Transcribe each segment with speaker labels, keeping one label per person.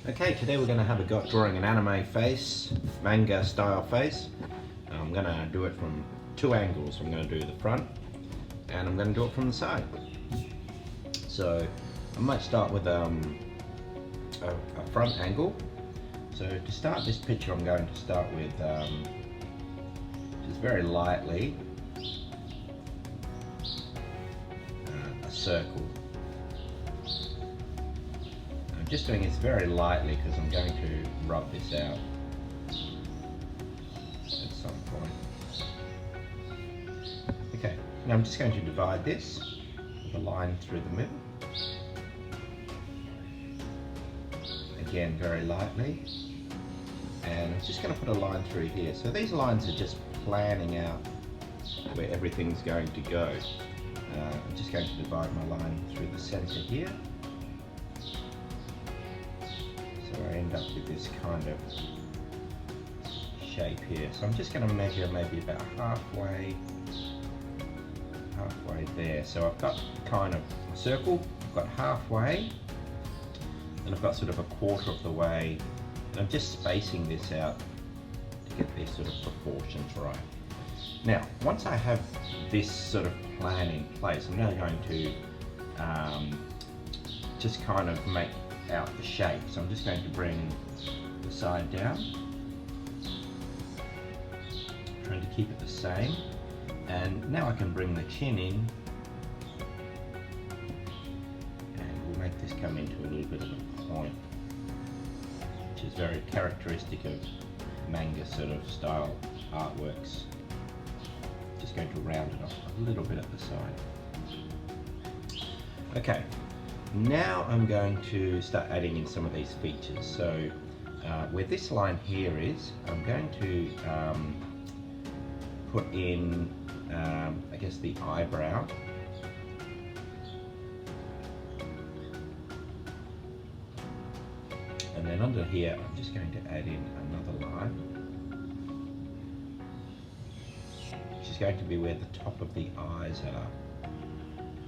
Speaker 1: Okay, today we're going to have a go at drawing an anime face, manga style face. I'm going to do it from two angles. I'm going to do the front and I'm going to do it from the side. So I might start with a front angle. So to start this picture I'm going to start with just very lightly a circle. I'm just doing this very lightly because I'm going to rub this out at some point. Okay, now I'm just going to divide this with a line through the middle. Again, very lightly. And I'm just going to put a line through here. So these lines are just planning out where everything's going to go. I'm just going to divide my line through the center here. So I end up with this kind of shape here. So I'm just going to measure maybe about halfway there. So I've got kind of a circle, I've got halfway, and I've got sort of a quarter of the way. And I'm just spacing this out to get these sort of proportions right. Now, once I have this sort of plan in place, I'm now going to just kind of make out the shape. So I'm just going to bring the side down, trying to keep it the same. And now I can bring the chin in, and we'll make this come into a little bit of a point, which is very characteristic of manga sort of style artworks. Just going to round it off a little bit at the side. Okay, now I'm going to start adding in some of these features. So where this line here is, I'm going to put in I guess the eyebrow. And then under here, I'm just going to add in another line, which is going to be where the top of the eyes are.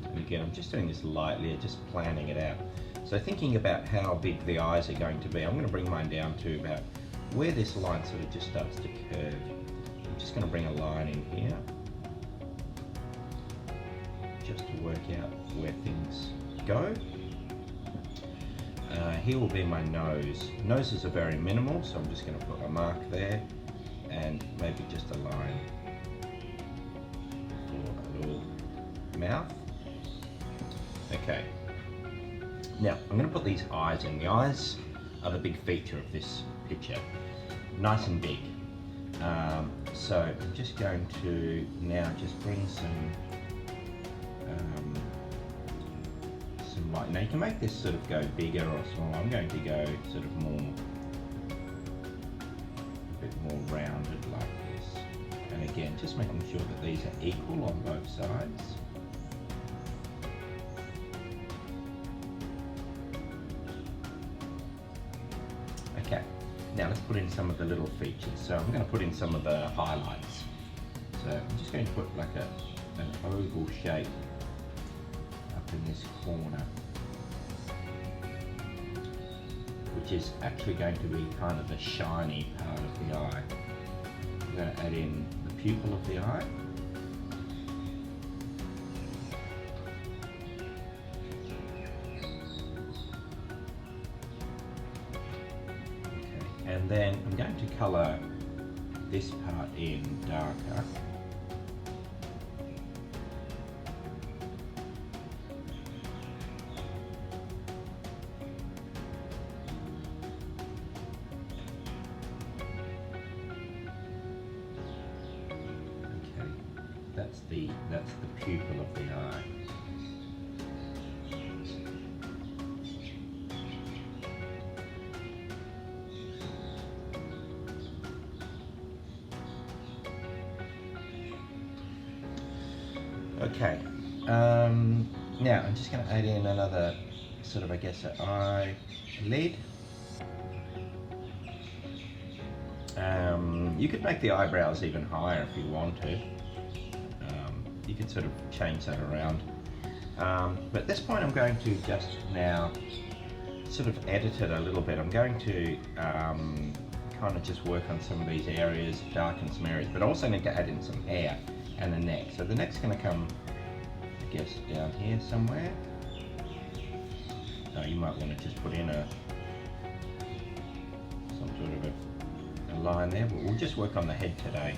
Speaker 1: And again, I'm just doing this lightly, just planning it out. So thinking about how big the eyes are going to be, I'm going to bring mine down to about where this line sort of just starts to curve. I'm just going to bring a line in here, just to work out where things go. Here will be my nose. Noses are very minimal, so I'm just going to put a mark there and maybe just a line for a little mouth. Okay, now I'm going to put these eyes in. The eyes are the big feature of this picture, nice and big. So I'm just going to now just bring some light. Now you can make this sort of go bigger or smaller. I'm going to go sort of a bit more rounded like this. And again, just making sure that these are equal on both sides. Okay, now let's put in some of the little features. So I'm going to put in some of the highlights. So I'm just going to put like an oval shape up in this corner, which is actually going to be kind of the shiny part of the eye. I'm going to add in the pupil of the eye. Okay. And then I'm going to colour this part in darker. That's the pupil of the eye. Okay, now I'm just going to add in another sort of, I guess, an eye lid. You could make the eyebrows even higher if you want to. You could sort of change that around. But at this point I'm going to just now sort of edit it a little bit. I'm going to kind of just work on some of these areas, darken some areas, but I also need to add in some hair and the neck. So the neck's going to come, I guess, down here somewhere. So you might want to just put in some sort of a line there, but we'll just work on the head today.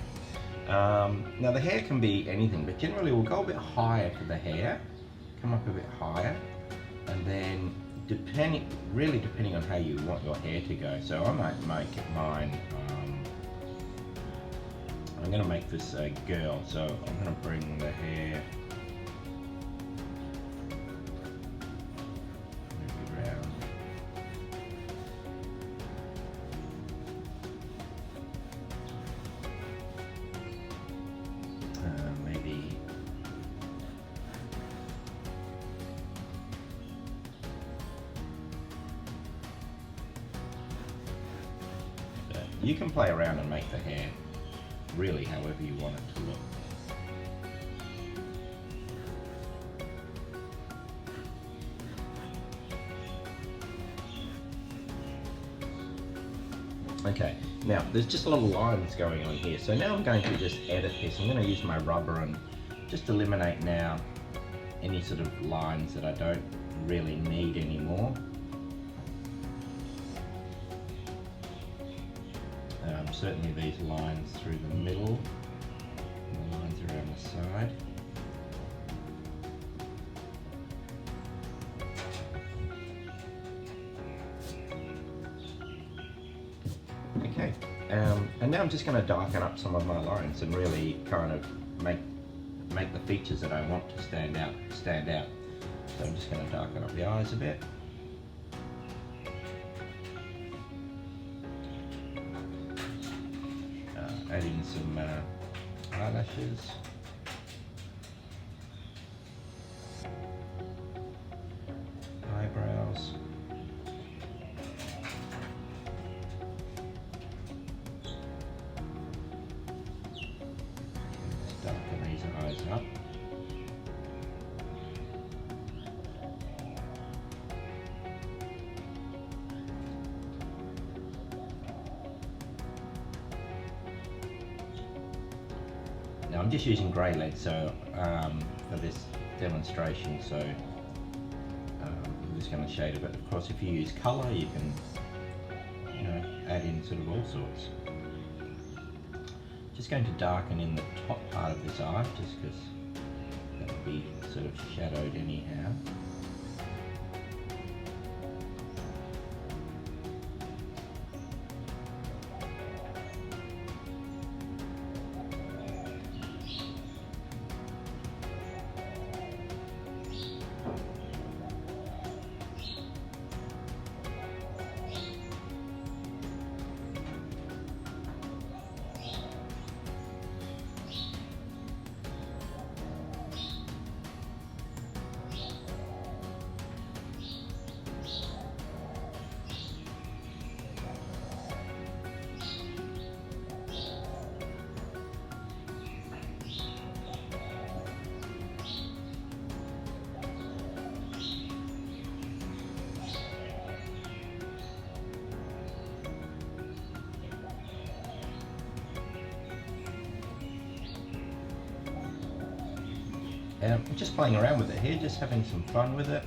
Speaker 1: Now the hair can be anything, but generally we'll go a bit higher for the hair, come up a bit higher, and then really depending on how you want your hair to go. So I might make mine, I'm going to make this a girl, so I'm going to bring the hair maybe around. Maybe you can play around and make the hair really however you want it to look. Okay, now there's just a lot of lines going on here, so now I'm going to just edit this. I'm going to use my rubber and just eliminate now any sort of lines that I don't really need anymore. Certainly these lines through the middle, and the lines around the side. Okay, and now I'm just going to darken up some of my lines and really kind of make the features that I want to stand out. So I'm just going to darken up the eyes a bit. Add in some eyelashes. Eyebrows. Just darken these eyes up. Now I'm just using grey lead for this demonstration, so I'm just going to shade a bit. Of course, if you use colour, you can add in sort of all sorts. Just going to darken in the top part of this eye, just because that will be sort of shadowed anyhow. Just playing around with it here, just having some fun with it.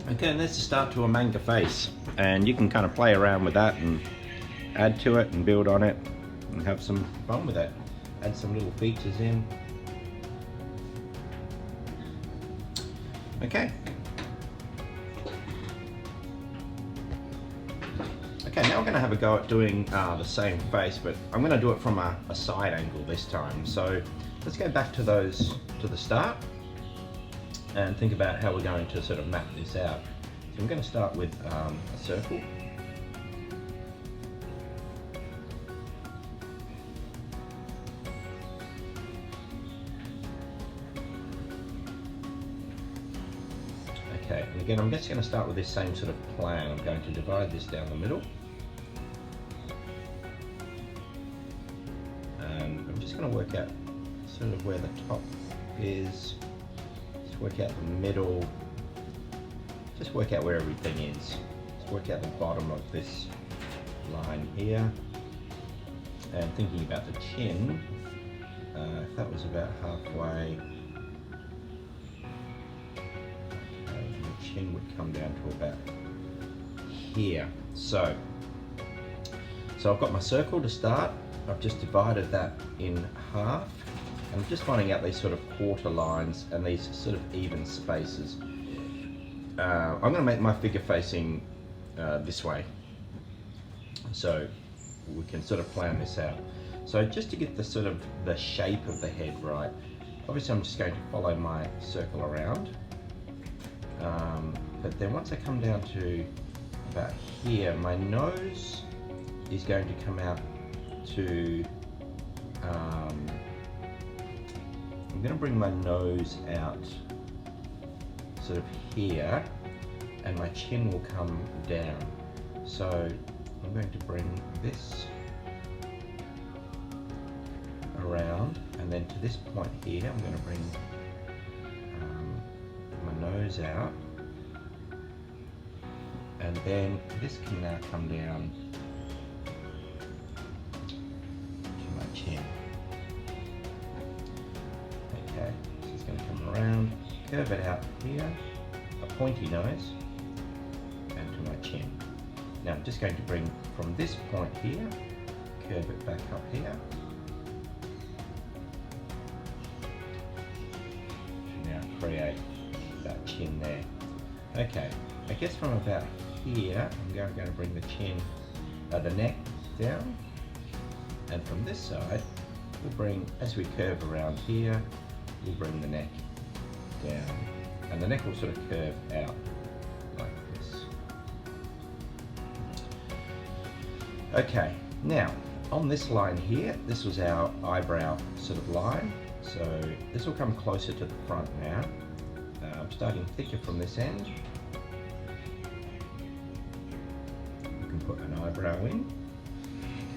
Speaker 1: Okay, and that's the start to a manga face, and you can kind of play around with that and add to it and build on it and have some fun with it. Add some little features in. Okay. Okay, now I'm going to have a go at doing the same face, but I'm going to do it from a side angle this time. So let's go back to the start and think about how we're going to sort of map this out. So I'm going to start with a circle. Okay, and again I'm just going to start with this same sort of plan. I'm going to divide this down the middle. And I'm just going to work out sort of where the top is. Just work out the middle. Just work out where everything is. Just work out the bottom of this line here. And thinking about the chin, if that was about halfway, the chin would come down to about here. So I've got my circle to start. I've just divided that in half. And I'm just finding out these sort of quarter lines and these sort of even spaces. I'm going to make my figure facing this way, so we can sort of plan this out. So just to get the sort of the shape of the head right, obviously I'm just going to follow my circle around, but then once I come down to about here, my nose is going to come out to I'm going to bring my nose out sort of here, and my chin will come down. So I'm going to bring this around, and then to this point here I'm going to bring my nose out, and then this can now come down to my chin. Okay, so it's going to come around, curve it out here, a pointy nose, and to my chin. Now I'm just going to bring from this point here, curve it back up here, to now create that chin there. Okay, I guess from about here, I'm going to bring the chin, the neck down, and from this side, we'll bring, as we curve around here, we'll bring the neck down, and the neck will sort of curve out like this. Okay, now on this line here, this was our eyebrow sort of line, so this will come closer to the front now. I'm starting thicker from this end. You can put an eyebrow in.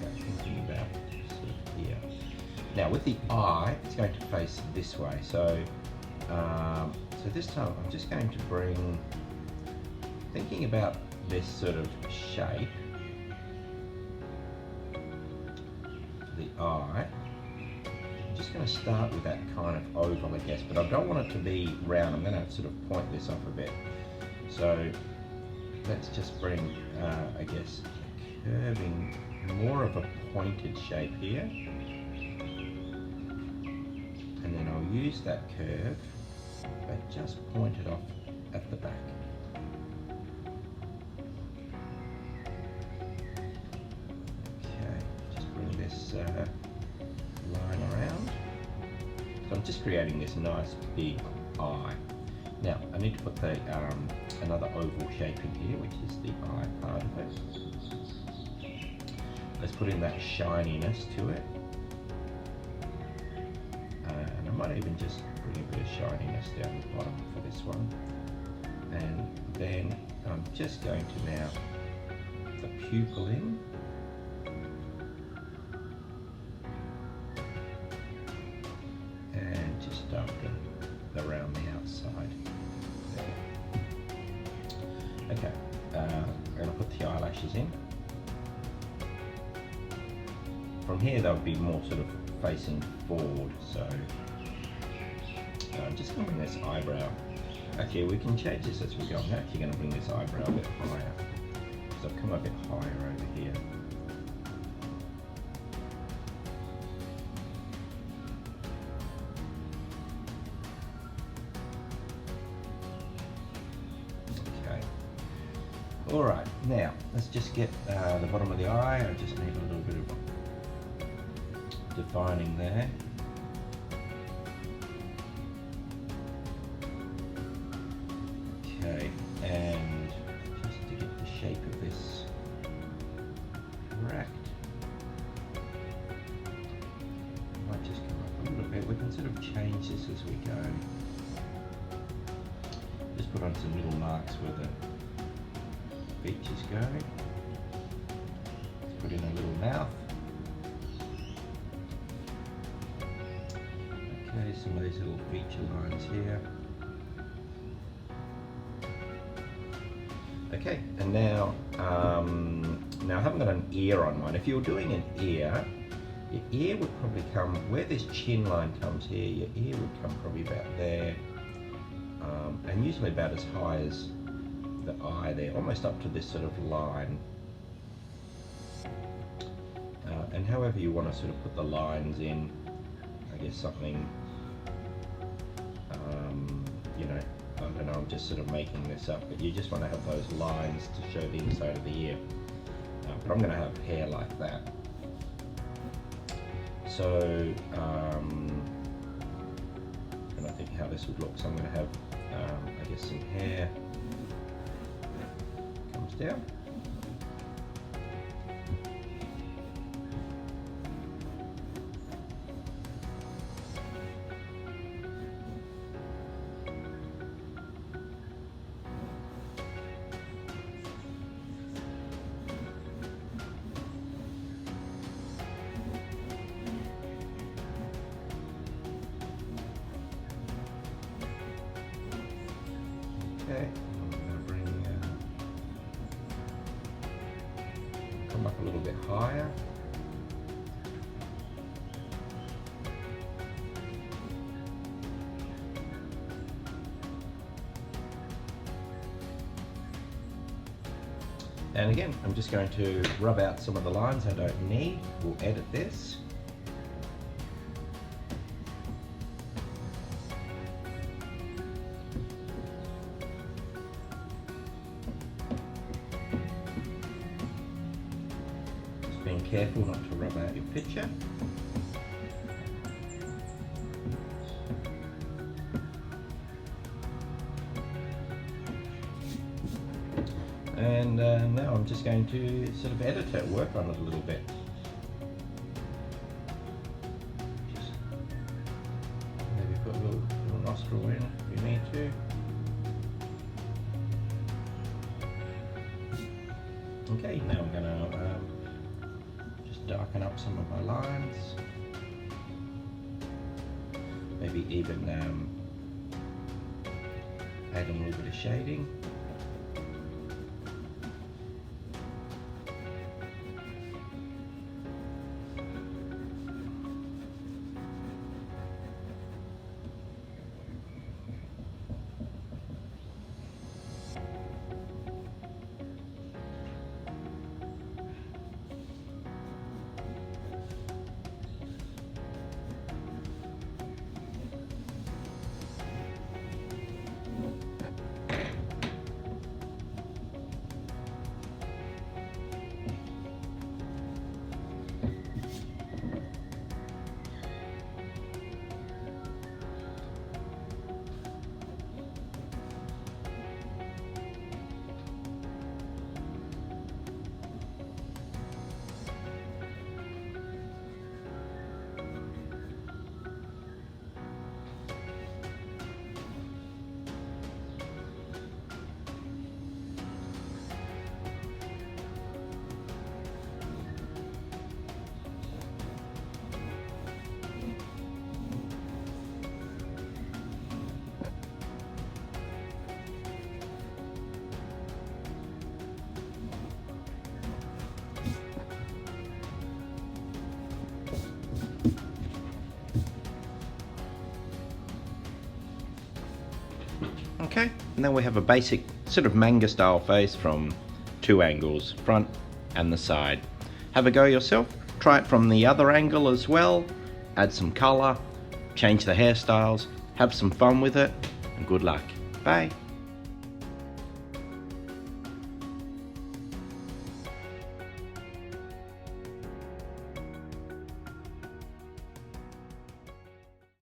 Speaker 1: Okay, thinking about sort of here. Now with the eye, it's going to face this way, so so this time I'm just going to bring, thinking about this sort of shape, the eye, I'm just going to start with that kind of oval, I guess, but I don't want it to be round. I'm going to sort of point this off a bit. So let's just bring, I guess, curving, more of a pointed shape here. And then I'll use that curve, but just point it off at the back. Okay, just bring this line around. So I'm just creating this nice big eye. Now I need to put the another oval shape in here, which is the eye part of it. Let's put in that shininess to it. And I might even just bring a bit of shininess down the bottom for this one. And then I'm just going to now put the pupil in. And just around the outside there. Okay, I'm going to put the eyelashes in. From here they'll be more sort of facing forward, so I'm just going to bring this eyebrow Actually, we can change this as we go. I'm actually going to bring this eyebrow a bit higher, because I've come a bit higher over here. Okay. All right, now let's just get the bottom of the eye. I just need a little bit of defining there. Okay, and just to get the shape of this correct, I might just come up a little bit. We can sort of change this as we go. Just put on some little marks where the features go. Let's put in a little mouth. Okay, some of these little feature lines here. Okay, and now, now I haven't got an ear on mine. If you were doing an ear, your ear would probably come, where this chin line comes here, your ear would come probably about there, and usually about as high as the eye there, almost up to this sort of line. And however you want to sort of put the lines in, I guess something, you know, I don't know, I'm just sort of making this up, but you just want to have those lines to show the inside of the ear. But I'm going to have hair like that. So, and I think how this would look, so I'm going to have, I guess, some hair comes down. Okay, I'm going to bring, come up a little bit higher. And again, I'm just going to rub out some of the lines I don't need. We'll edit this. Being careful not to rub out your picture. And now I'm just going to sort of edit it, work on it a little bit. Just maybe put a little nostril in if you need to. Okay, now I'm going to darken up some of my lines, maybe even add a little bit of shading. And then we have a basic sort of manga style face from 2 angles, front and the side. Have a go yourself, try it from the other angle as well, add some colour, change the hairstyles, have some fun with it, and good luck. Bye.